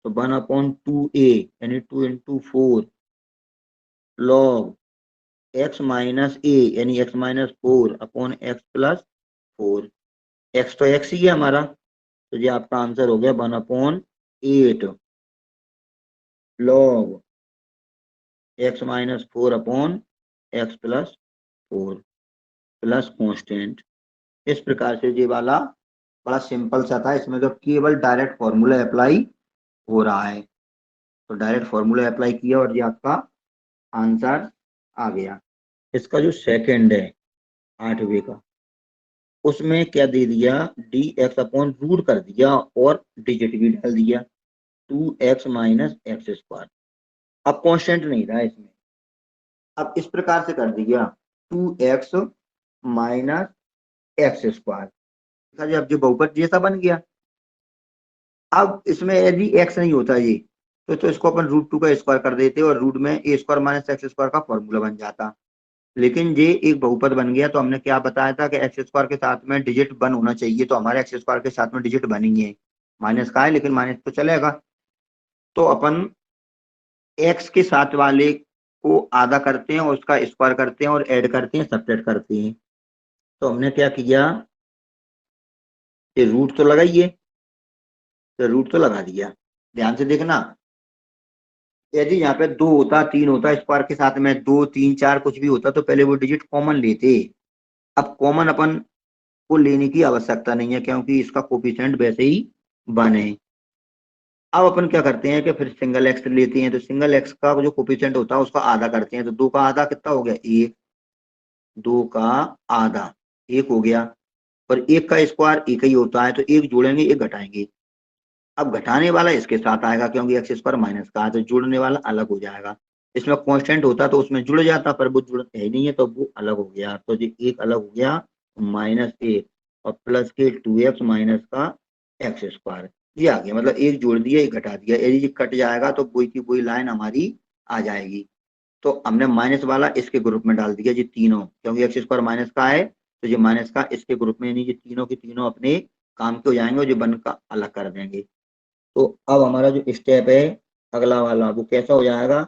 तो 1/2a यानी 2 × 4 लॉग एक्स माइनस ए यानी x minus 4 upon x plus 4, x तो एक्स ही है हमारा, तो ये आपका आंसर हो गया 1/8 log x minus 4 upon x plus 4 plus constant. इस प्रकार से ये वाला बड़ा सिंपल सा था, इसमें तो केवल डायरेक्ट फॉर्मूला अप्लाई हो रहा है, तो डायरेक्ट फॉर्मूला अप्लाई किया और ये आपका आंसर आ गया। इसका जो सेकंड है 8वें का, उसमें क्या दे दिया, डी एक्स अपॉन रूट कर दिया और डिजिट भी डाल दिया 2x माइनस एक्स स्क्वायर। अब कांस्टेंट नहीं रहा इसमें, अब इस प्रकार से कर दिया 2x माइनस एक्स स्क्वायर, अब जो बहुपद जैसा बन गया। अब इसमें यदि x नहीं होता ये, तो इसको अपन √2 का स्क्वायर कर देते और रूट में ए स्क्वायर माइनस एक्स स्क्वायर का फॉर्मूला बन जाता। लेकिन ये एक बहुपद बन गया, तो हमने क्या बताया था कि एक्स स्क्वायर के साथ में डिजिट बन होना चाहिए, तो हमारे एक्स स्क्वायर के साथ में डिजिट बनी है, माइनस का है लेकिन माइनस तो चलेगा। तो अपन एक्स के साथ वाले को आधा करते हैं और उसका स्क्वायर करते हैं और ऐड करते हैं, सब्ट्रैक्ट करते हैं। तो हमने क्या किया, ये रूट तो लगाइए, तो रूट तो लगा दिया। ध्यान से देखना, यदि यहाँ पे 2 होता 3 होता स्क्वायर के साथ में 2 3 4 कुछ भी होता, तो पहले वो डिजिट कॉमन लेते। अब कॉमन अपन को लेने की आवश्यकता नहीं है, क्योंकि इसका कोफिशिएंट वैसे ही वन है। अब अपन क्या करते हैं कि फिर सिंगल एक्स लेते हैं, तो सिंगल एक्स का जो कोफिशिएंट होता है उसका आधा करते हैं, तो 2 का आधा कितना हो गया 1, 2 का आधा 1 हो गया, और 1 का स्क्वायर 1 ही होता है, तो 1 जोड़ेंगे 1 घटाएंगे। अब घटाने वाला इसके साथ आएगा क्योंकि एक्स स्क्वायर माइनस का है, तो जुड़ने वाला अलग हो जाएगा। इसमें कांस्टेंट होता तो उसमें जुड़ जाता, पर वो जुड़ है नहीं है तो वो अलग हो गया, तो ये एक अलग हो गया -1 और प्लस के 2x माइनस का एक्स स्क्वायर, ये आ गया। मतलब एक जोड़ दिया एक घटा दिया, यदि ये कट जाएगा तो वही की वही लाइन हमारी आ जाएगी। तो हमने माइनस वाला इसके ग्रुप में डाल दिया, ये तीनों, क्योंकि एक्स स्क्वायर माइनस का है तो ये माइनस का इसके ग्रुप में, यानी ये तीनों के तीनों अपने काम के हो जाएंगे और ये वन का अलग कर देंगे। तो अब हमारा जो स्टेप है अगला वाला, वो कैसा हो जाएगा,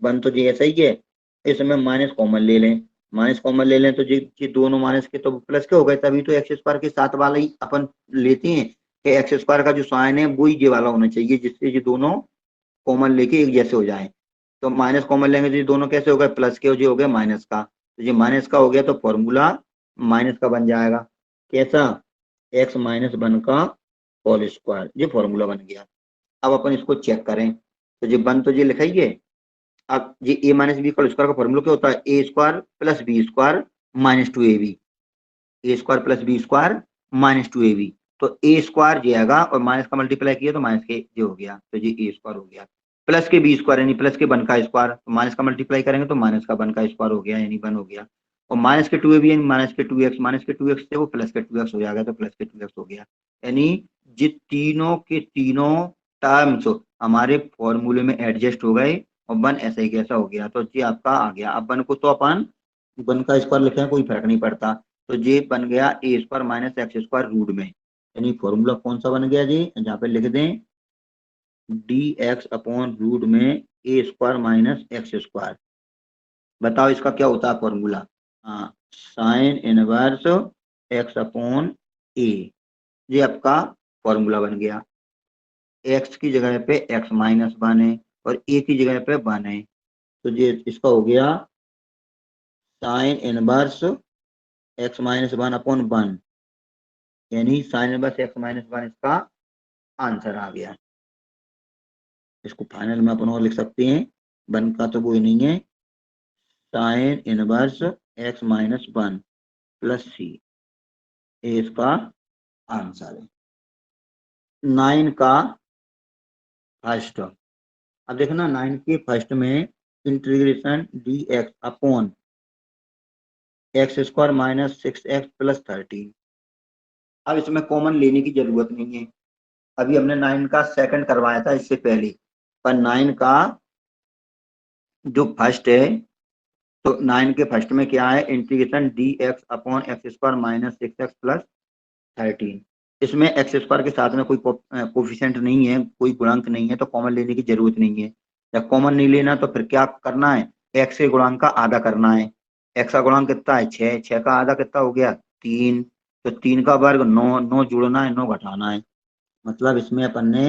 वन तो जी ऐसा ही है, इसमें माइनस कॉमन ले लें, माइनस कॉमन ले लें तो जी दोनों माइनस के तो प्लस के हो गए, तभी तो एक्स स्क्वायर के साथ वाला ही अपन लेते हैं कि एक्स स्क्वायर का जो साइन है वो ही ये वाला होना चाहिए, जिससे ये दोनों कॉमन लेके एक जैसे हो जाए। तो माइनस कॉमन लेंगे तो ये दोनों कैसे हो गए, प्लस के जो हो गए माइनस का, तो ये माइनस का हो गया तो फॉर्मूला माइनस का बन जाएगा, कैसा, एक्स माइनस 1 का होल स्क्वायर, ये फॉर्मूला बन गया। अब अपन इसको चेक करें, तो ये वन तो ये लिखाइए। अब ये a माइनस बी का स्क्वायर का फॉर्मूला क्या होता है, a square plus b square minus 2ab, a square plus b square minus 2ab। तो ए स्क्वायर ये आएगा और माइनस का मल्टीप्लाई किया तो माइनस के ये हो गया, तो ये ए स्क्वायर हो गया, प्लस के बी स्क्वायर यानी प्लस के 1 का स्क्वायर, तो माइनस का मल्टीप्लाई करेंगे तो माइनस का 1 का स्क्वायर हो गया यानी 1 हो गया, और माइनस के 2ab यानी माइनस के 2x, माइनस के 2x से वो प्लस के 2x हो जाएगा, तो प्लस के 2x हो गया। यानी ये तीनों के तीनों टर्म्स हमारे फॉर्मूले में एडजस्ट हो गए और 1 ऐसा ही कैसा हो गया, तो ये आपका आ गया। अब 1 को तो अपन 1 का स्क्वायर लिखें कोई फर्क नहीं पड़ता, तो ये बन गया a square minus x square root में, यानी फॉर्मूला कौन सा बन गया जी, जहाँ पे लिख दें डी एक्स अपॉन रूट में ए स्क्वायर माइनस एक्स स्क्वायर। बताओ इसका क्या होता है फॉर्मूला, हाँ, साइन इनवर्स एक्स अपॉन ए, ये आपका फॉर्मूला बन गया। एक्स की जगह पे एक्स -1 है और ए की जगह पे 1 है, तो ये इसका हो गया sine inverse x minus one upon one, यानी sine inverse x minus one इसका आंसर आ गया। इसको फाइनल में अपन और लिख सकते हैं, वन का तो कोई नहीं है, sine inverse x minus one plus c, ये इसका आंसर है। 9 का फर्स्ट, अब देखना 9 के फर्स्ट में integration d x upon x square minus 6x plus 13। अब इसमें कॉमन लेने की जरूरत नहीं है, अभी हमने 9 का सेकंड करवाया था इससे पहले, पर 9 का जो फर्स्ट है, तो 9 के फर्स्ट में क्या है, integration d x upon x square minus 6x plus 13। इसमें एक्स स्क्वायर के साथ में कोई कोफिशिएंट नहीं है, कोई गुणांक नहीं है, तो कॉमन लेने की जरूरत नहीं है। जब कॉमन नहीं लेना तो फिर क्या करना है, एक्स के गुणांक का आधा करना है। एक्स का गुणांक कितना है 6, 6 का आधा कितना हो गया 3, तो 3 का वर्ग 9, 9 जोड़ना है 9 घटाना है। मतलब इसमें अपन ने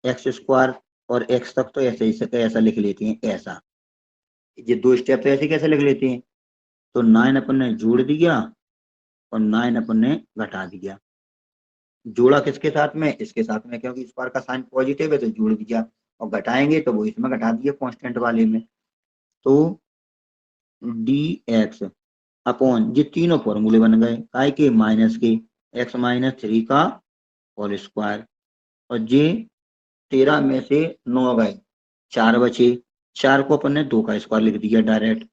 एक्स स्क्वायर और एक्स तक तो ऐसे ही ऐसा लिख लेते हैं, ऐसा ये दो स्टेप तो ऐसे कैसे लिख लेते हैं। तो 9 अपन ने जोड़ दिया और 9 अपन ने घटा दिया। जोड़ा किसके साथ में, इसके साथ में, क्योंकि स्क्वायर का साइन पॉजिटिव है तो जोड़ दिया, और घटाएंगे तो वो इसमें घटा दिया कांस्टेंट वाले में। तो डी एक्स अपॉन, ये तीनों फॉर्मूले बन गए काय के, माइनस के, एक्स माइनस 3 का होल स्क्वायर, और ये 13 में से 9 गए, 4 बचे, 4 को अपन ने 2 का स्क्वायर लिख दिया डायरेक्ट।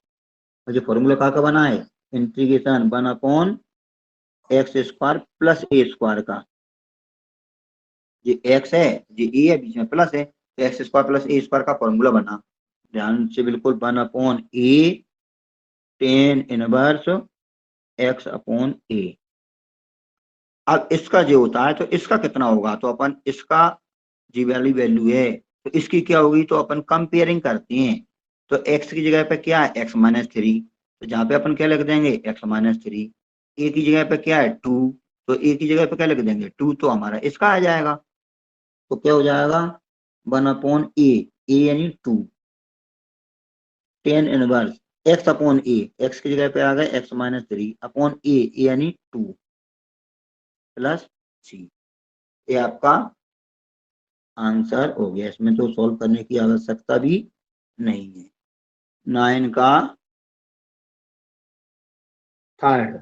और ये फॉर्मूला का बना है, integration 1 upon x square plus a square का, ये एक्स है, ये ए है, बीच में प्लस है, तो x square plus a square का फॉर्मूला बना, ध्यान से बिल्कुल, 1 अपॉन ए टेन इनवर्स एक्स अपॉन ए। अब इसका जो होता है तो इसका कितना होगा, तो अपन इसका जी वाली वैल्यू है तो इसकी क्या होगी, तो अपन कंपेयरिंग करते हैं। तो x की जगह पे क्या है x माइनस 3, तो जहाँ पे अपन क्या लिख देंगे x माइनस 3। a की जगह पे क्या है 2, तो a की जगह पे क्या लिख देंगे 2, तो हमारा इसका आ जाएगा। तो क्या हो जाएगा 1 अपॉन ए यानी 2 tan inverse x upon a, x की जगह पे आ गए एक्स माइनस 3 अपॉन ए यानी 2 प्लस सी, ये आपका आंसर हो गया। इसमें तो सॉल्व करने की आवश्यकता भी नहीं है। 9 का third,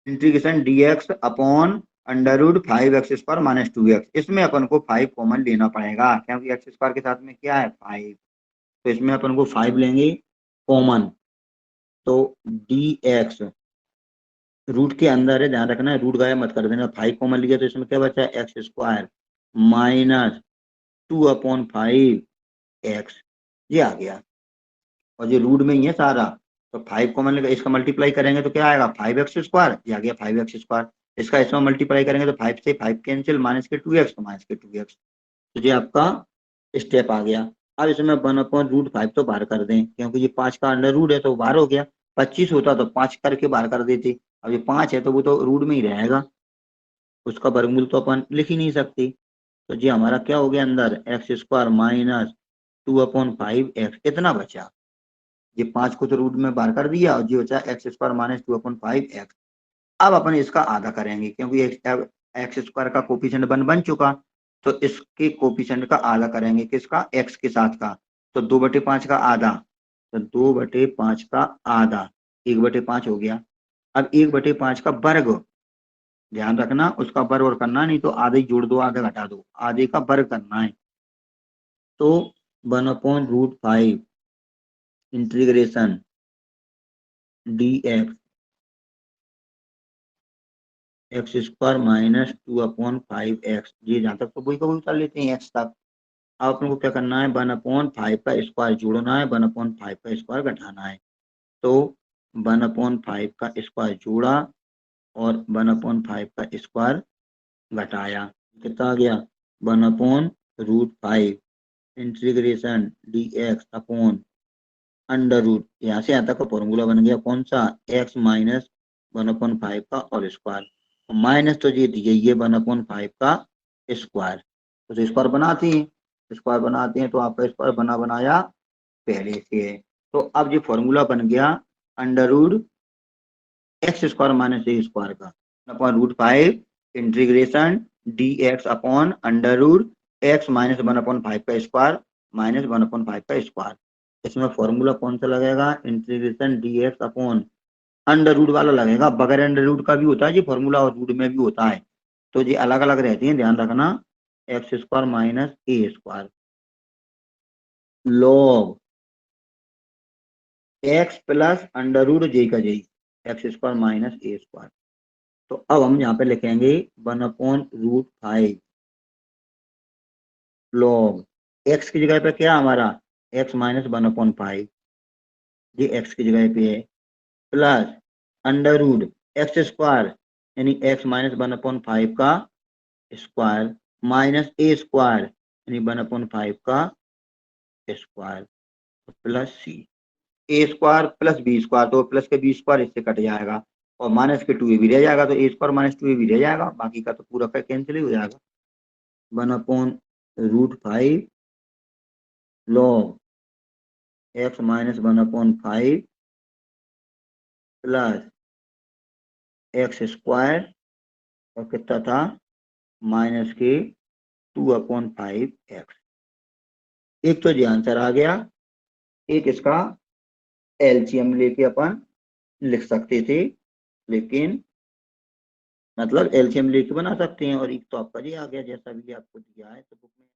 integration d x upon under root 5x square minus 2x, इसमें अपन को 5 कॉमन लेना पड़ेगा क्योंकि एक्स स्क्वायर के साथ में क्या है 5, तो इसमें अपन को 5 लेंगे कॉमन। तो डी एक्स रूट के अंदर है, ध्यान रखना है, रूट गायब मत कर देना। 5 कॉमन लिया तो इसमें क्या बचा x square minus 2 upon 5x, ये आ गया, और ये रूट में ही है सारा, तो 5 कॉमन लेकर इसका मल्टीप्लाई करेंगे तो क्या आएगा 5x स्क्वायर, ये आ गया 5x स्क्वायर। इसका इसमें मल्टीप्लाई करेंगे तो 5 से 5 कैंसिल, माइनस के 2x तो माइनस के 2x, तो ये आपका स्टेप आ गया। अब इसमें 1 अपॉन रूट 5 तो बाहर कर दें, क्योंकि ये 5 का अंडर रूट है तो बाहर हो गया। 25 होता तो 5 करके बाहर कर देते, अब ये 5 है तो वो तो रूट में ही रहेगा, उसका वर्गमूल तो अपन लिख ही नहीं सकते। तो ये हमारा क्या हो गया अंदर x square minus 2 upon 5x, इतना बचा। ये 5 को तो रूट में बाहर कर दिया और ये बचा x square minus 2 upon 5x। अब अपन इसका आधा करेंगे क्योंकि एक्स स्क्वायर का कोफिशिएंट बन चुका, तो इसके कोफिशिएंट का आधा करेंगे, किसका एक्स के साथ का, तो 2/5 का आधा, तो 2/5 का आधा 1/5 हो गया। अब 1/5 का वर्ग, ध्यान रखना उसका वर्ग करना, नहीं तो आधे जोड़ दो आधे घटा दो, आधे का वर्ग करना है। तो 1 upon root 5 integration d x square minus 2 upon 5x, ये जहाँ तक तो वही का वही उतार लेते हैं एक्स तक। अब अपन को क्या करना है 1 अपॉन 5 का स्क्वायर जोड़ना है, 1 अपॉन 5 का स्क्वायर घटाना है। तो 1 अपॉन 5 का स्क्वायर जोड़ा और 1 अपॉन 5 का स्क्वायर घटाया, कितना आ गया 1 upon root 5 integration d x upon under root, यहाँ से यहाँ तक का फॉर्मूला बन गया कौन सा x माइनस 1 अपॉन 5 का और स्क्वायर, माइनस तो ये दिए ये 1 अपॉन 5 का स्क्वायर, तो स्क्वायर बनाते हैं, स्क्वायर बनाते हैं तो आपका स्क्वायर बना बनाया पहले से है। तो अब ये फॉर्मूला बन गया under root x square minus a square का upon root 5 integration d x upon under root x minus 1/5 का स्क्वायर माइनस 1/5 का स्क्वायर। इसमें फॉर्मूला कौन सा लगेगा, integration d x upon under root वाला लगेगा। बगैर अंडर रूट का भी होता है ये फॉर्मूला और रूट में भी होता है, तो ये अलग अलग रहती है, ध्यान रखना। X square minus a square log x plus under root जे का जे, x square minus a square. तो अब हम यहाँ पे लिखेंगे 1/√5 लॉग एक्स की जगह पे क्या हमारा एक्स माइनस 1/5, ये एक्स की जगह पे है, plus under root x square यानी एक्स माइनस 1/5 का स्क्वायर माइनस ए स्क्वायर यानी 1/5 का square plus c. A square plus b square, तो प्लस के बी स्क्वायर इससे कट जाएगा और माइनस के 2a भी रह जाएगा, तो ए स्क्वायर माइनस 2a भी रह जाएगा, बाकी का तो पूरा का कैंसिल ही हो जाएगा। 1/√5 log x minus 1/5 plus x square और कितना था माइनस के 2/5 एक्स। एक तो ये आंसर आ गया, एक इसका एलसीएम लेके अपन लिख सकते थे, लेकिन मतलब एलसीएम लेके बना सकते हैं, और एक तो आपका ये आ गया जैसा भी आपको दिया है तो बुक में।